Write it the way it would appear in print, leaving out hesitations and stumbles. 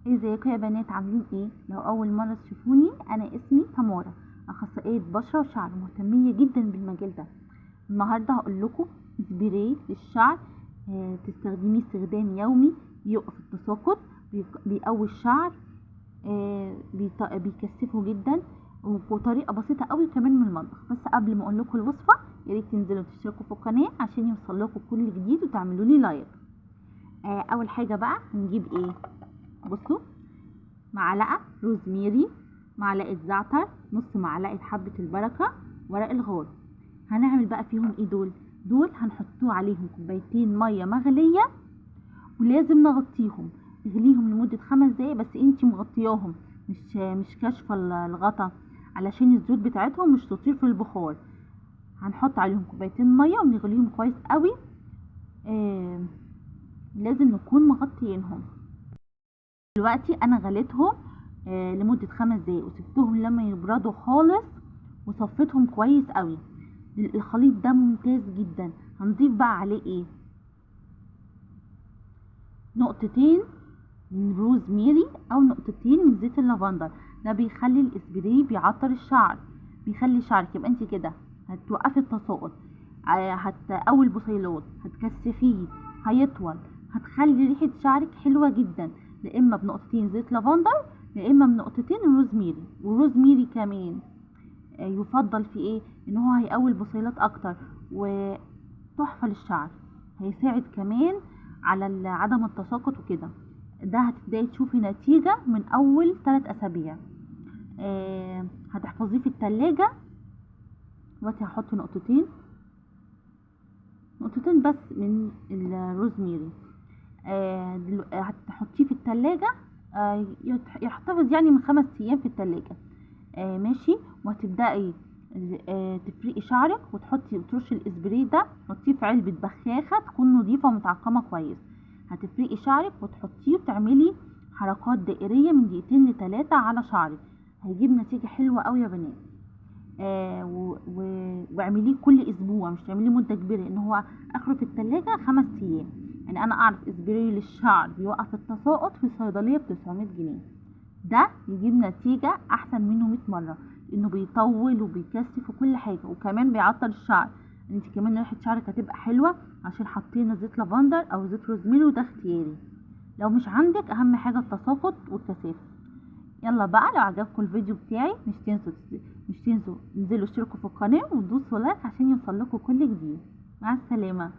ازيكم يا بنات، عاملين ايه؟ لو اول مره تشوفوني، انا اسمي تمارا، اخصائيه بشره وشعر مهتميه جدا بالمجال ده. النهارده هقول لكم سبراي للشعر. تستخدميه استخدام يومي، بيوقف التساقط، بيقوي الشعر، بيكثفه جدا، وبطريقه بسيطه قوي كمان من المطبخ. بس قبل ما اقول لكم الوصفه، يا ريت تنزلوا تشتركوا في القناه عشان يوصل لكم كل جديد وتعملوا لي لايك. اول حاجه بقى هنجيب ايه؟ بصوا، معلقة روزميري، معلقة زعتر، نص معلقة حبة البركة، ورق الغار. هنعمل بقى فيهم ايه دول هنحطوه عليهم كوبايتين مية مغلية، ولازم نغطيهم، نغليهم لمدة 5 دقايق. بس انتي مغطياهم، مش كاشفة الغطا، علشان الزيوت بتاعتهم مش تطير في البخار. هنحط عليهم كوبايتين مية ونغليهم كويس قوي. لازم نكون مغطيينهم. دلوقتي انا غليتهم لمدة 5 دقايق، وسبتهم لما يبردوا خالص، وصفيتهم كويس قوي. الخليط ده ممتاز جدا. هنضيف بقى عليه ايه؟ نقطتين من روزميري او نقطتين من زيت اللافندر. ده بيخلي الاسبراي بيعطر الشعر، بيخلي شعرك يبقى انت كده هتوقفي التساقط، هتقوي البصيلات، هتكثفيه، هيطول، هتخلي ريحة شعرك حلوة جدا. لا اما بنقطتين زيت لافندر، لا اما بنقطتين روزميري. والروزميري كمان يفضل في ايه؟ ان هو هيقوي البصيلات اكتر، وتحفة للشعر. هيساعد كمان على عدم التساقط وكده. ده هتبداي تشوفي نتيجة من اول 3 اسابيع. هتحفظيه في التلاجة. دلوقتي هحط نقطتين بس من الروزميري. هتحطيه في التلاجة، يحتفظ يعني من 5 ايام في التلاجة. ماشي. وهتبدأي تفرقي شعرك وترشي الاسبراي ده، تحطيه في علبة بخاخة تكون نظيفة ومتعقمة كويس. هتفرقي شعرك وتحطيه وتعملي حركات دائرية من 2 ل3 على شعرك. هيجيب نتيجة حلوة قوي يا بنات. واعمليه كل اسبوع، مش تعمليه مدة كبيرة، لان هو اخره في التلاجة 5 ايام. يعني انا اعرف اسبراي للشعر بيوقف التساقط في الصيدلية ب900 جنيه. ده يجيب نتيجة احسن منه 100 مرة، لانه بيطول وبيكثف وكل حاجة، وكمان بيعطر الشعر. انت كمان ريحة شعرك هتبقى حلوة عشان حطينا زيت لافندر او زيت روزميري، وده اختياري. لو مش عندك، اهم حاجة التساقط والكثافة. يلا بقى، لو عجبكم الفيديو بتاعي مش تنسوا انزلوا اشتركوا في القناة وتدوسوا لايك عشان يوصل لكم كل جديد. مع السلامة.